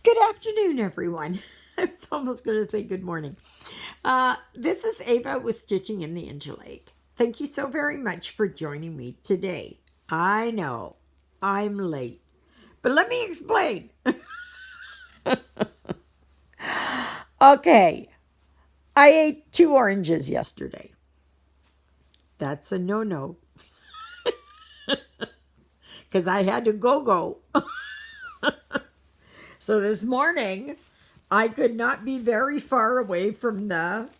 Good afternoon, everyone. I was almost going to say good morning. This is Eva with Stitching in the Interlake. Thank you so very much for joining me today. I know I'm late, but let me explain. Okay, I ate 2 oranges yesterday. That's a no-no because I had to go. So this morning, I could not be very far away from the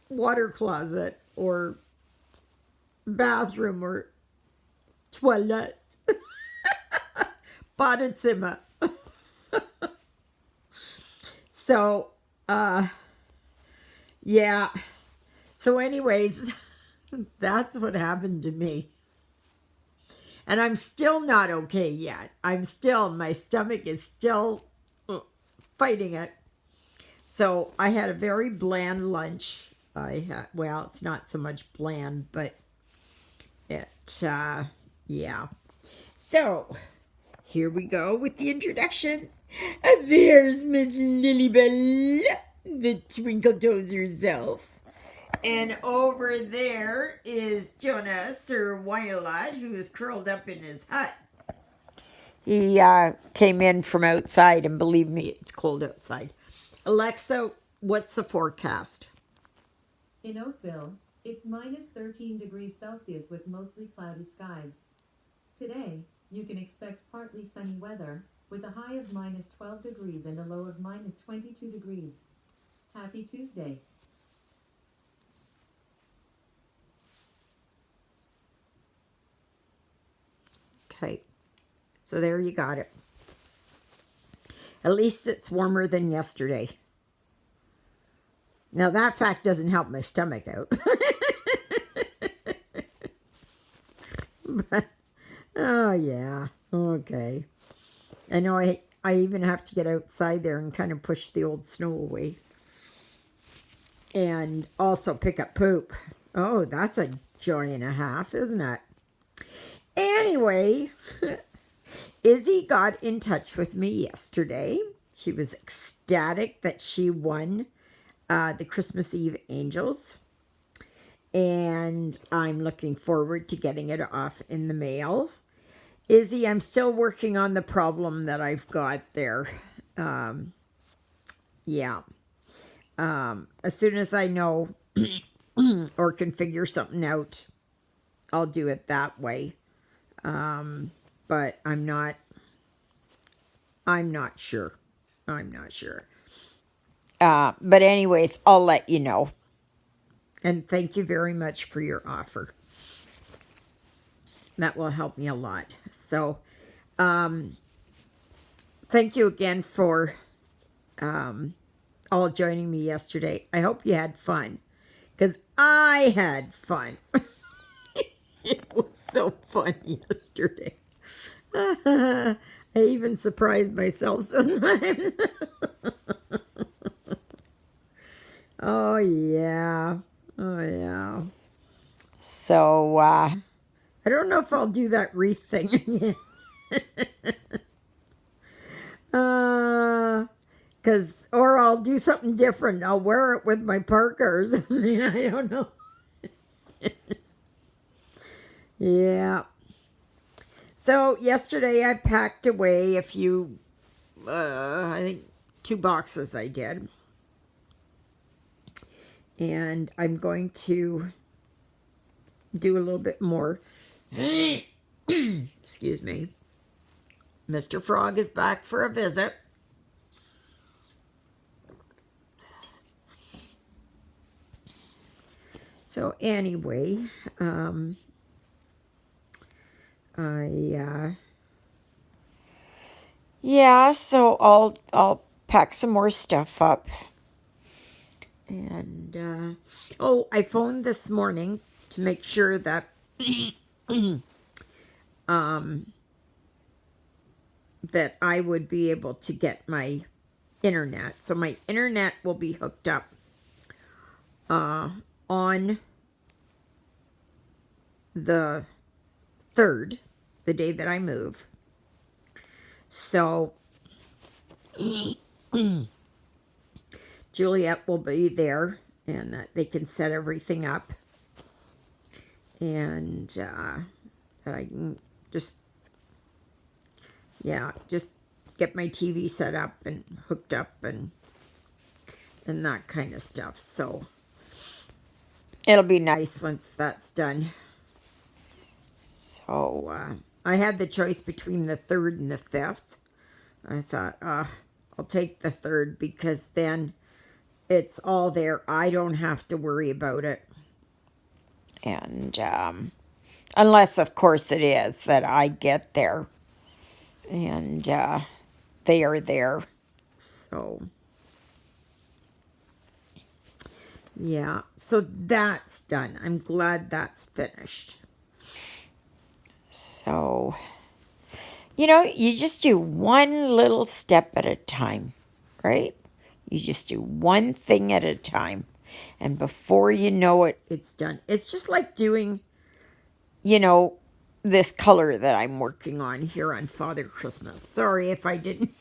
water closet or bathroom or toilet. Badezimmer. So, yeah. So, anyways, that's what happened to me. And I'm still not okay yet. My stomach is still fighting it. So, I had a very bland lunch. Well, it's not so much bland, but yeah. So, here we go with the introductions. There's Miss Lilybell, the twinkle toes herself. And over there is Jonas, Sir Wine-a-Lot, who is curled up in his hut. He came in from outside, and believe me, it's cold outside. Alexa, what's the forecast? In Oakville, it's minus 13 degrees Celsius with mostly cloudy skies. Today, you can expect partly sunny weather, with a high of minus 12 degrees and a low of minus 22 degrees. Happy Tuesday. Okay, so there you got it. At least it's warmer than yesterday. Now, that fact doesn't help my stomach out. But, oh, yeah. Okay. I know I even have to get outside there and kind of push the old snow away. And also pick up poop. Oh, that's a joy and a half, isn't it? Anyway, Izzy got in touch with me yesterday. She was ecstatic that she won the Christmas Eve Angels. And I'm looking forward to getting it off in the mail. Izzy, I'm still working on the problem that I've got there. Yeah. As soon as I know or can figure something out, I'll do it that way. But I'm not sure. I'm not sure. But anyways, I'll let you know. And thank you very much for your offer. That will help me a lot. So, thank you again for all joining me yesterday. I hope you had fun, because I had fun. It was so fun yesterday. I even surprised myself sometimes. Oh, yeah. Oh, yeah. So, I don't know if I'll do that wreath thing again. Or I'll do something different. I'll wear it with my Parker or something. I don't know. Yeah. So yesterday I packed away a few, I think 2 boxes I did. And I'm going to do a little bit more. Excuse me. Mr. Frog is back for a visit. So anyway, so I'll pack some more stuff up. And I phoned this morning to make sure that that I would be able to get my internet. So my internet will be hooked up on the 3rd, the day that I move. So Juliet will be there, and that they can set everything up, and that I can just get my TV set up and hooked up and that kind of stuff. So it'll be nice once that's done. So I had the choice between the 3rd and the 5th. I thought, I'll take the 3rd because then it's all there. I don't have to worry about it. And unless, of course, it is that I get there and they are there. So, yeah. So that's done. I'm glad that's finished. So, you just do one little step at a time, right? You just do one thing at a time. And before you know it, it's done. It's just like doing, this color that I'm working on here on Father Christmas. Sorry if I didn't.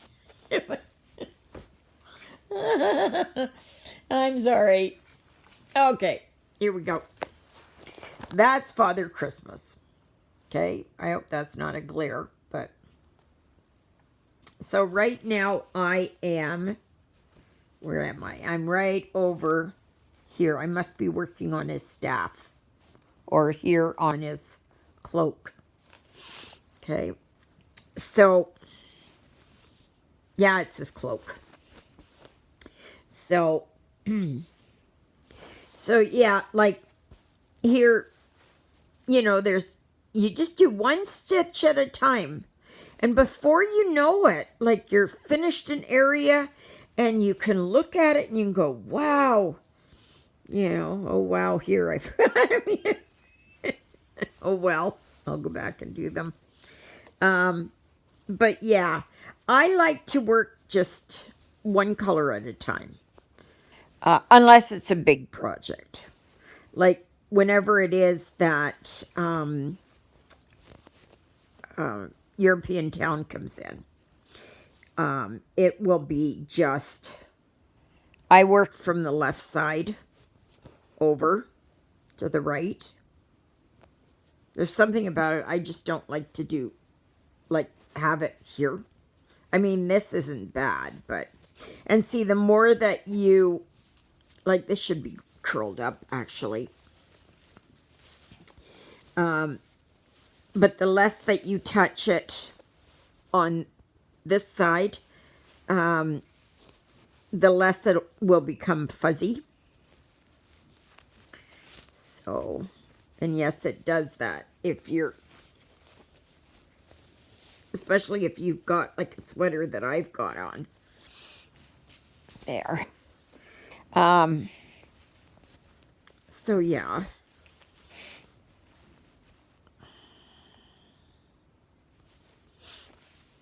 I'm sorry. Okay, here we go. That's Father Christmas. Okay, I hope that's not a glare, but. So right now I am, where am I? I'm right over here. I must be working on his staff or here on his cloak. Okay. So, yeah, it's his cloak. So, yeah, like here, you just do one stitch at a time. And before you know it, like you're finished an area and you can look at it and you can go, wow. Oh, wow, here I forgot. Oh, well, I'll go back and do them. But yeah, I like to work just one color at a time. Unless it's a big project. Like whenever it is that European town comes in. It will be just, I work from the left side over to the right. There's something about it I just don't like to do, like have it here. I mean, this isn't bad, but, and see, the more that you, like this should be curled up actually. But the less that you touch it on this side, the less it will become fuzzy. So, and yes, it does that if you're, especially if you've got like a sweater that I've got on. There. So yeah.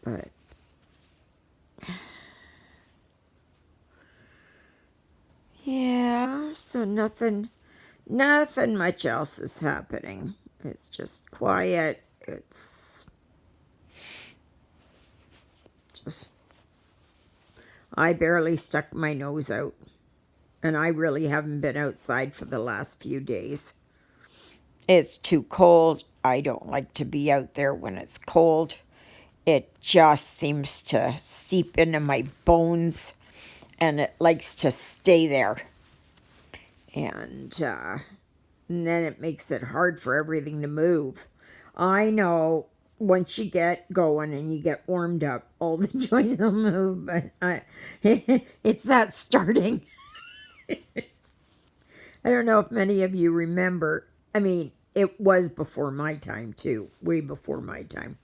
But yeah, so nothing much else is happening. It's just quiet. It's just, I barely stuck my nose out. And I really haven't been outside for the last few days. It's too cold. I don't like to be out there when it's cold. It just seems to seep into my bones. And it likes to stay there. And then it makes it hard for everything to move. I know once you get going and you get warmed up, all the joints will move, but it's that starting. I don't know if many of you remember. I mean, it was before my time too, way before my time.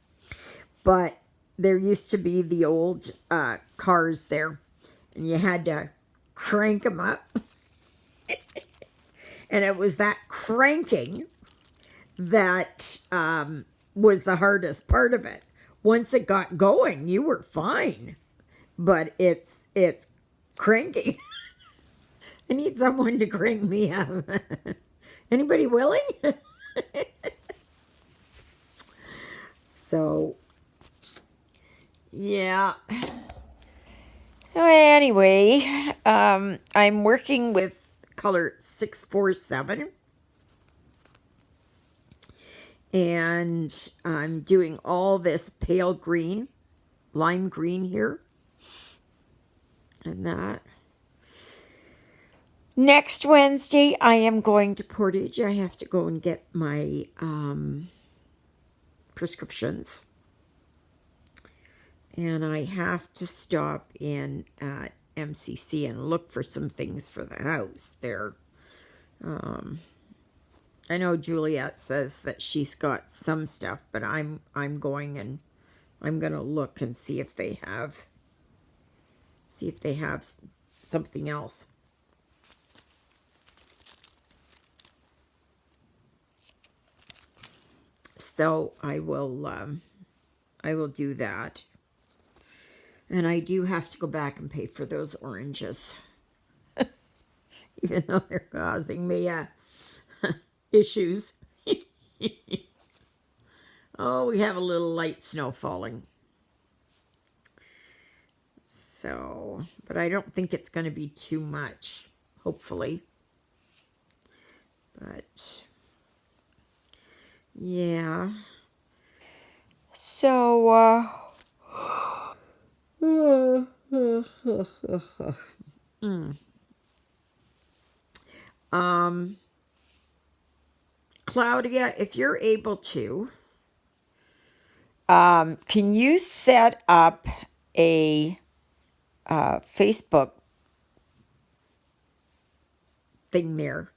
But there used to be the old cars there, and you had to crank them up. And it was that cranking that was the hardest part of it. Once it got going, you were fine. But it's cranking. I need someone to crank me up. Anybody willing? So, yeah. Anyway, I'm working with color 647. And I'm doing all this pale green, lime green here. And that. Next Wednesday, I am going to Portage. I have to go and get my prescriptions. And I have to stop in at MCC and look for some things for the house there. I know Juliet says that she's got some stuff, but I'm going and I'm gonna look and see if they have something else. So I will do that. And I do have to go back and pay for those oranges. Even though they're causing me issues. Oh, we have a little light snow falling. So, but I don't think it's going to be too much, hopefully. But, yeah. So, Claudia, if you're able to, can you set up a Facebook thing there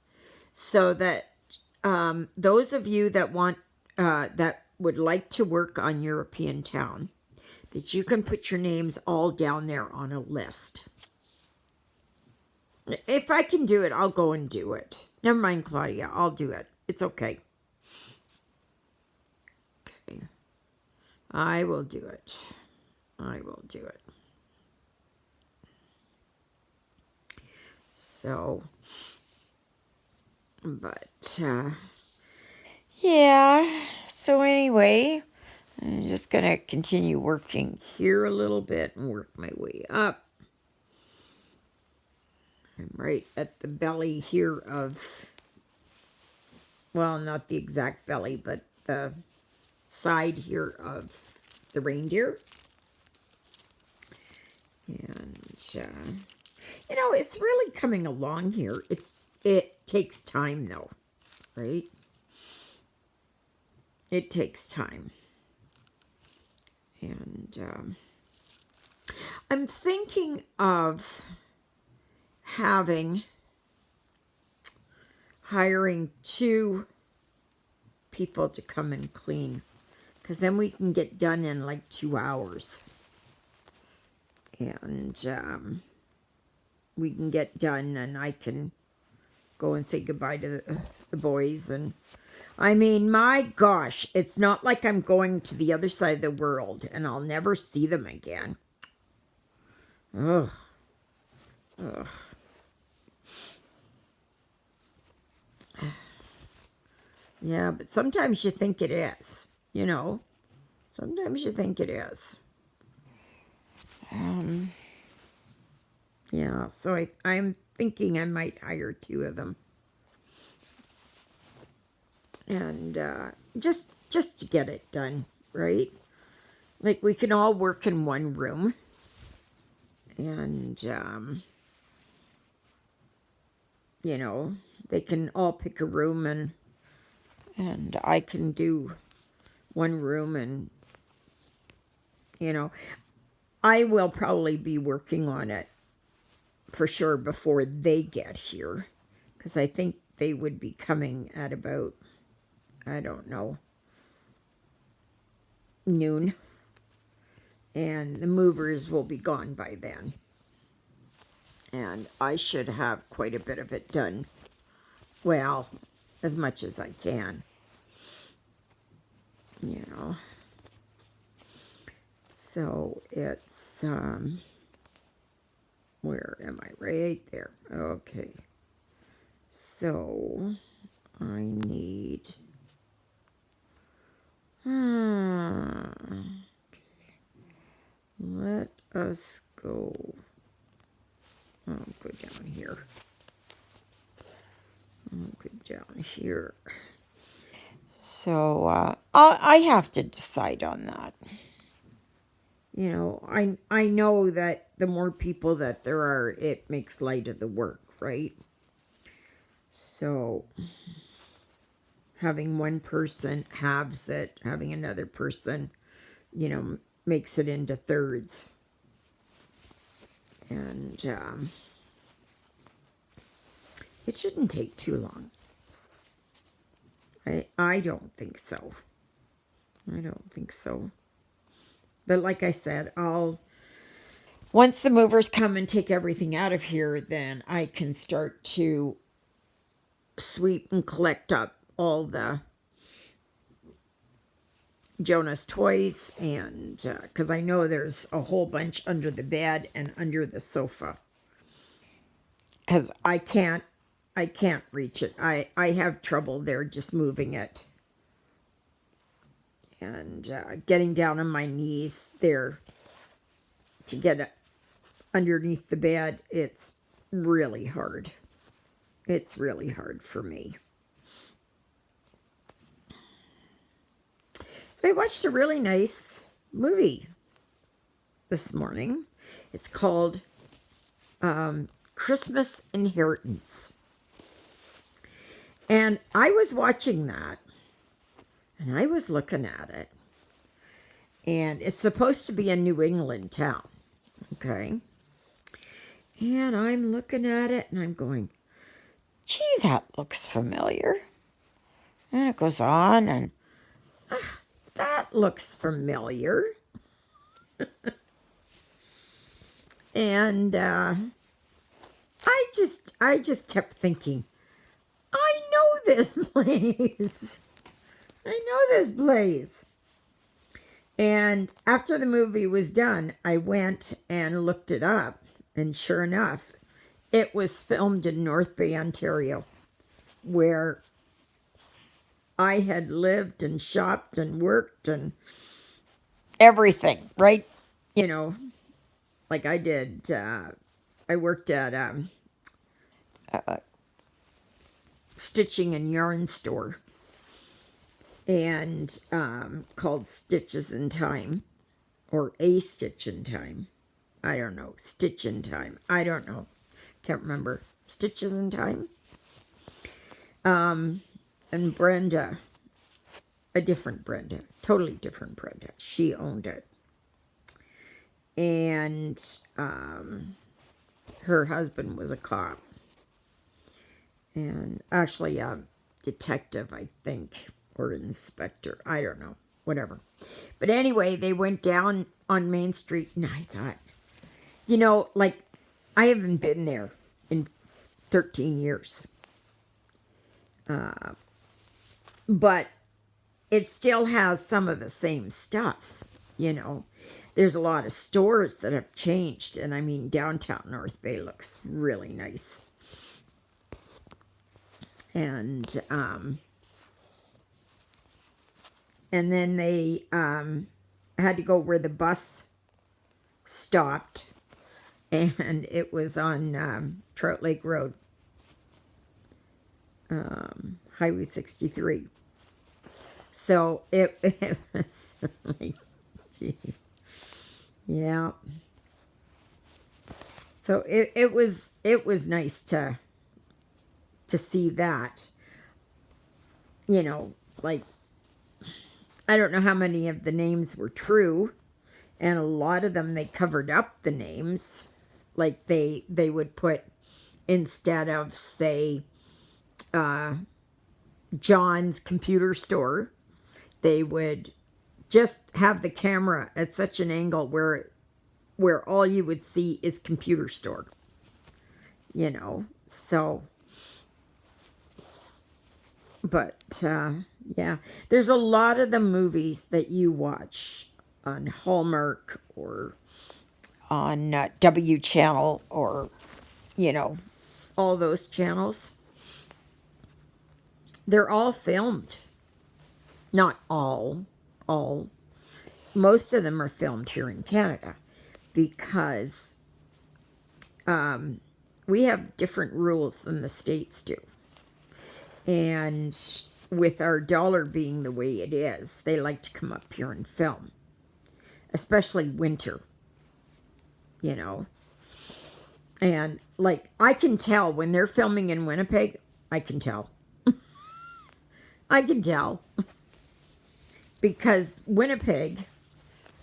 so that those of you that want that would like to work on European Town, that you can put your names all down there on a list. If I can do it, I'll go and do it. Never mind, Claudia, I'll do it. It's okay. Okay. I will do it. I will do it. So, but, yeah. So anyway, I'm just going to continue working here a little bit and work my way up. I'm right at the belly here of, well, not the exact belly, but the side here of the reindeer. And, you know, it's really coming along here. It takes time, though, right? It takes time. And I'm thinking of hiring 2 people to come and clean, because then we can get done in like 2 hours. And we can get done and I can go and say goodbye to the boys. And I mean, my gosh, it's not like I'm going to the other side of the world and I'll never see them again. Ugh. Ugh. Yeah, but sometimes you think it is, you know. Sometimes you think it is. Yeah, so I'm thinking I might hire 2 of them. And just to get it done, right? Like, we can all work in one room. And, you know, they can all pick a room and I can do one room. And, you know, I will probably be working on it for sure before they get here, because I think they would be coming at about, I don't know, noon, and the movers will be gone by then, and I should have quite a bit of it done, well, as much as I can, you know. So it's where am I? Right there. Okay. So I need okay. Let us go I'll go down here. I'll go down here. So I have to decide on that. You know, I know that the more people that there are, it makes light of the work, right? So having one person halves it, having another person, you know, makes it into thirds. And it shouldn't take too long. I don't think so. I don't think so. But like I said, once the movers come and take everything out of here, then I can start to sweep and collect up all the Jonah's toys, and because I know there's a whole bunch under the bed and under the sofa, because I can't reach it. I have trouble there just moving it, and getting down on my knees there to get it underneath the bed. It's really hard. It's really hard for me. So I watched a really nice movie this morning. It's called Christmas Inheritance. And I was watching that, and I was looking at it. And it's supposed to be a New England town, okay? And I'm looking at it, and I'm going, gee, that looks familiar. And it goes on, and that looks familiar. And I just kept thinking, I know this place. I know this place. And after the movie was done, I went and looked it up. And sure enough, it was filmed in North Bay, Ontario, where I had lived and shopped and worked and everything, right? You know, like I did. I worked at stitching and yarn store, and called Stitches in Time, or A Stitch in Time. I don't know. Stitch in Time. I don't know. Can't remember. Stitches in Time. And Brenda, a different Brenda, totally different Brenda. She owned it. And her husband was a cop. And actually a detective, I think, or inspector. I don't know. Whatever. But anyway, they went down on Main Street, and I thought, you know, like, I haven't been there in 13 years. But it still has some of the same stuff, you know. There's a lot of stores that have changed, and I mean, downtown North Bay looks really nice. And then they had to go where the bus stopped, and it was on Trout Lake Road, Highway 63. So it was like, gee. Yeah. So it was nice to see that. You know, like, I don't know how many of the names were true, and a lot of them they covered up the names. Like they would put, instead of, say, John's computer store, they would just have the camera at such an angle where all you would see is computer store. You know, so, but yeah, there's a lot of the movies that you watch on Hallmark or on W Channel, or, you know, all those channels. They're all filmed. Not all. Most of them are filmed here in Canada, because we have different rules than the States do. And with our dollar being the way it is, they like to come up here and film, especially winter, you know. And like, I can tell when they're filming in Winnipeg, I can tell. I can tell. Because Winnipeg,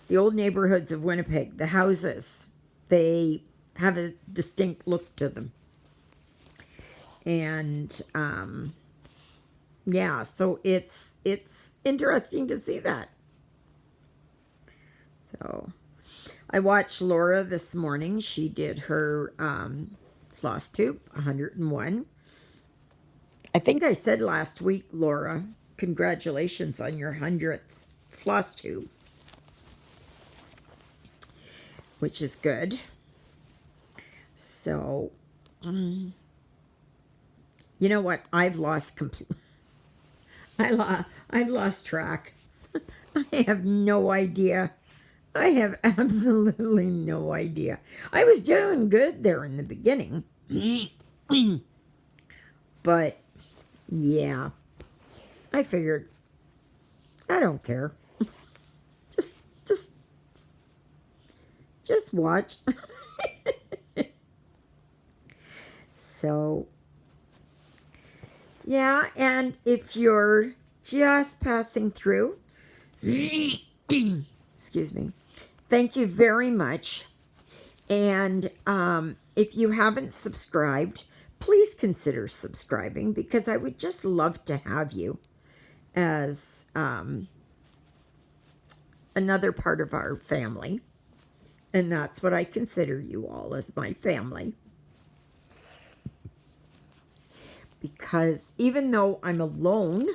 the old neighborhoods of Winnipeg, the houses, they have a distinct look to them. And yeah, so it's interesting to see that. So I watched Laura this morning. She did her floss tube, 101. I think I said last week, Laura, congratulations on your 100th floss tube, which is good. So, you know what? I've lost I've lost track. I have no idea. I have absolutely no idea. I was doing good there in the beginning. But yeah, I figured I don't care. Just watch. So yeah, and if you're just passing through, excuse me, thank you very much. And if you haven't subscribed, please consider subscribing, because I would just love to have you as another part of our family. And that's what I consider you all, as my family. Because even though I'm alone,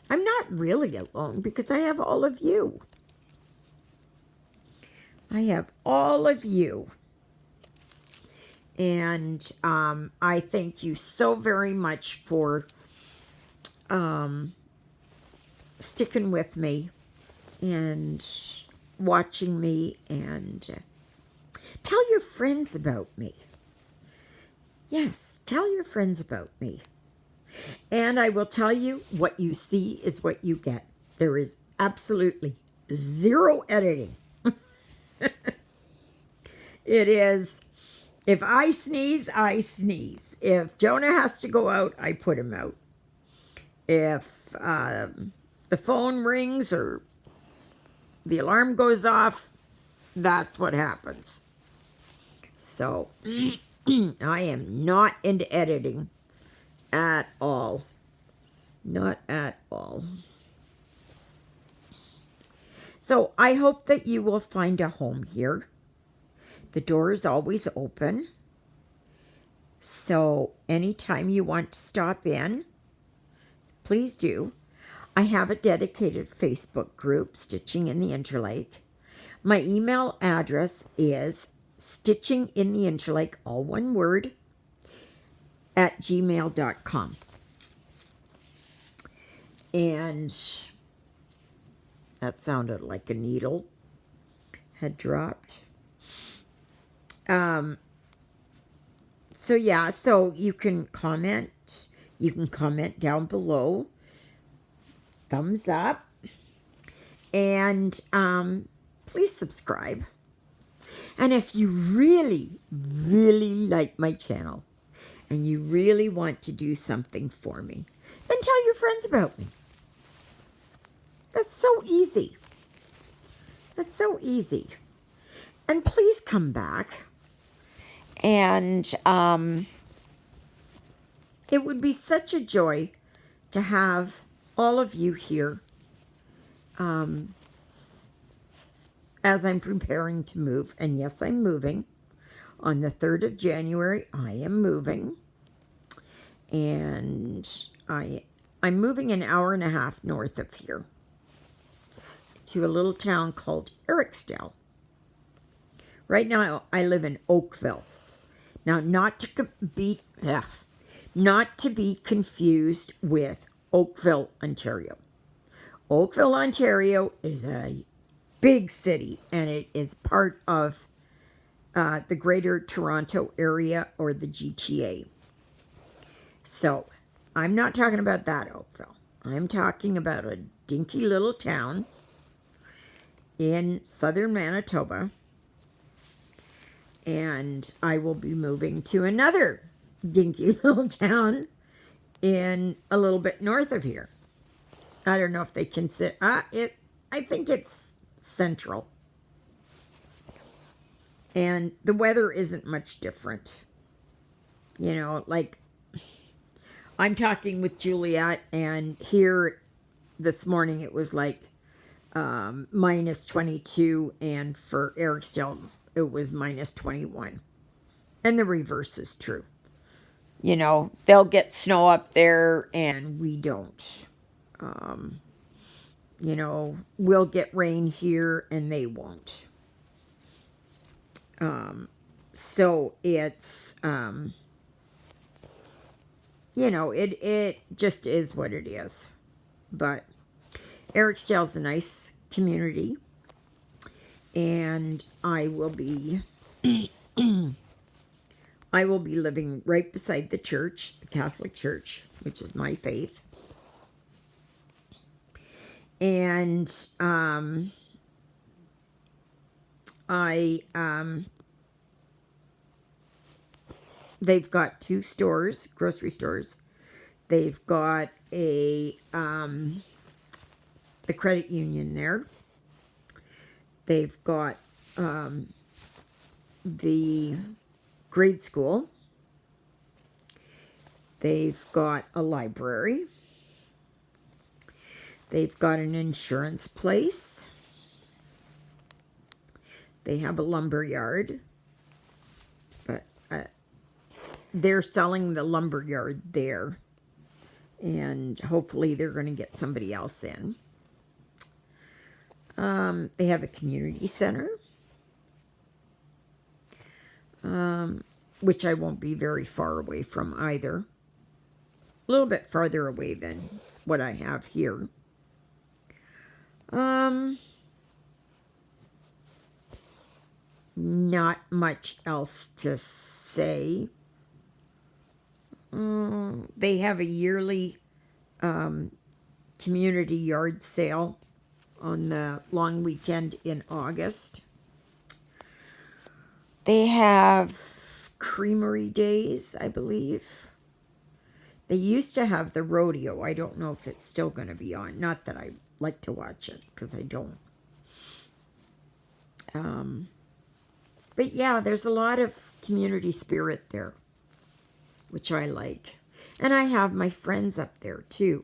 I'm not really alone, because I have all of you. I have all of you. And I thank you so very much for sticking with me and watching me, and tell your friends about me. Yes, tell your friends about me. And I will tell you, what you see is what you get. There is absolutely zero editing. It is, if I sneeze, I sneeze. If Jonah has to go out, I put him out. If the phone rings or the alarm goes off, that's what happens. So I am not into editing at all. Not at all. So I hope that you will find a home here. The door is always open. So anytime you want to stop in, please do. I have a dedicated Facebook group, Stitching in the Interlake. My email address is stitchingintheinterlake, all one word, at gmail.com. And that sounded like a needle had dropped. So yeah, so you can comment. You can comment down below. Thumbs up. And please subscribe. And if you really, really like my channel and you really want to do something for me, then tell your friends about me. That's so easy. That's so easy. And please come back. And it would be such a joy to have all of you here as I'm preparing to move. And yes, I'm moving. On the 3rd of January, I am moving. And I'm moving an hour and a half north of here to a little town called Eriksdale. Right now, I live in Oakville. Now, not to be confused with Oakville, Ontario. Oakville, Ontario is a big city, and it is part of the Greater Toronto Area or the GTA. So I'm not talking about that Oakville. I'm talking about a dinky little town in southern Manitoba. And I will be moving to another dinky little town in a little bit north of here. I don't know if they consider it. I think it's central. And the weather isn't much different. You know, like I'm talking with Juliet, and here this morning it was like minus 22, and for Ericsdale it was minus 21. And the reverse is true. You know, they'll get snow up there and we don't. You know, we'll get rain here and they won't. So it's, you know, it just is what it is. But Ericsdale's a nice community. And I will be living right beside the church, the Catholic Church, which is my faith. And they've got 2 stores, grocery stores. They've got the credit union there. They've got the grade school. They've got a library. They've got an insurance place. They have a lumber yard. But they're selling the lumber yard there. And hopefully they're going to get somebody else in. They have a community center. Which I won't be very far away from either. A little bit farther away than what I have here. Not much else to say. They have a yearly community yard sale on the long weekend in August. They have creamery days, I believe. They used to have the rodeo. I don't know if it's still going to be on. Not that I like to watch it, because I don't. But yeah, there's a lot of community spirit there, which I like. And I have my friends up there, too.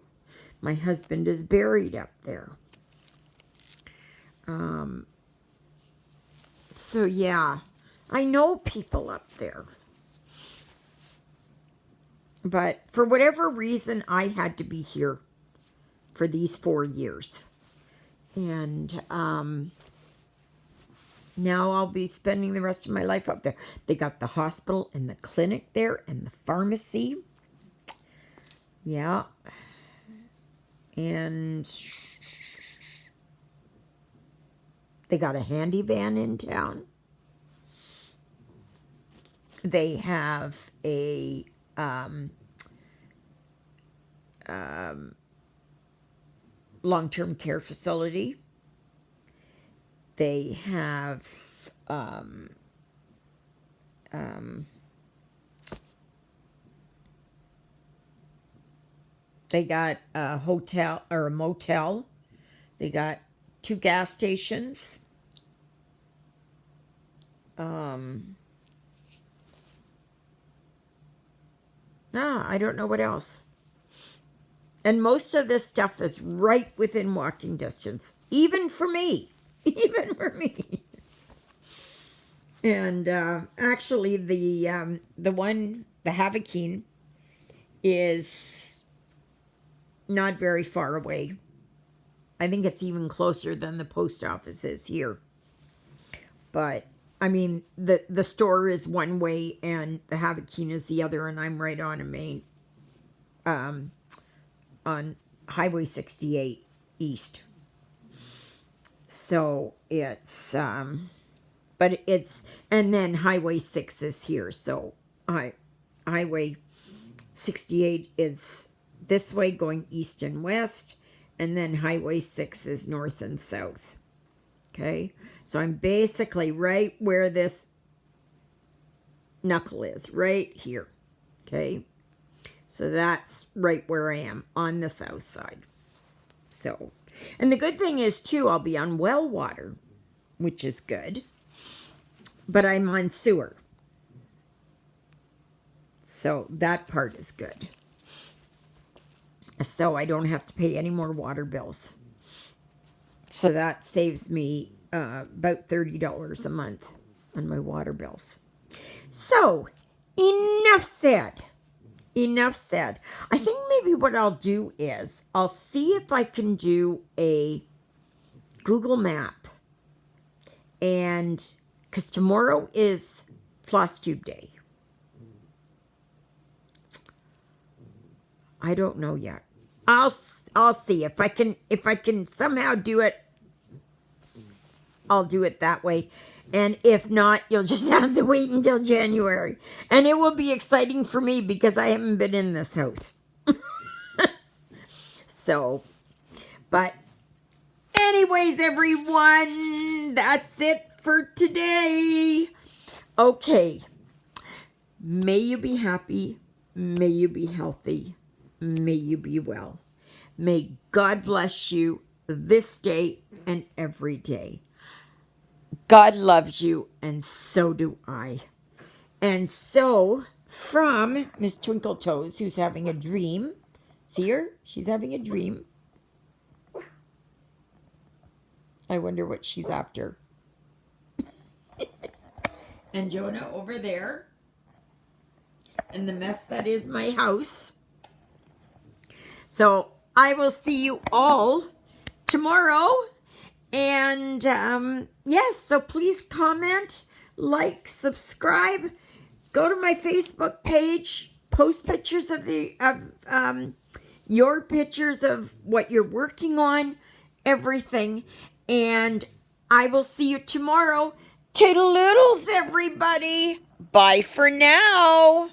My husband is buried up there. So yeah, I know people up there. But for whatever reason, I had to be here for these 4 years. And now I'll be spending the rest of my life up there. They got the hospital and the clinic there and the pharmacy. Yeah. And they got a handy van in town. They have a long-term care facility. They have they got a hotel or a motel. They got 2 gas stations. I don't know what else. And most of this stuff is right within walking distance, even for me. Even for me. And actually, the one, the Havakeen, is not very far away. I think it's even closer than the post office is here. But I mean, the store is one way and the Havakeen is the other, and I'm right on a main, on Highway 68 East. So it's but it's, and then Highway 6 is here. So Highway 68 is this way going east and west, and then Highway 6 is north and south. Okay, so I'm basically right where this knuckle is, right here. Okay, so that's right where I am on the south side. So, and the good thing is too, I'll be on well water, which is good, but I'm on sewer. So that part is good. So I don't have to pay any more water bills. So that saves me about $30 a month on my water bills. So enough said. Enough said. I think maybe what I'll do is I'll see if I can do a Google map. And because tomorrow is floss tube day. I don't know yet. I'll see if I can somehow do it. I'll do it that way. And if not, you'll just have to wait until January. And it will be exciting for me because I haven't been in this house. So, but anyways, everyone, that's it for today. Okay. May you be happy. May you be healthy. May you be well. May God bless you this day and every day. God loves you, and so do I. And so, from Miss Twinkle Toes, who's having a dream. See her? She's having a dream. I wonder what she's after. And Jonah over there. And the mess that is my house. So, I will see you all tomorrow. And yes, so please comment, like, subscribe, go to my Facebook page, post pictures of your pictures of what you're working on, everything. And I will see you tomorrow. Toodaloodles, everybody. Bye for now.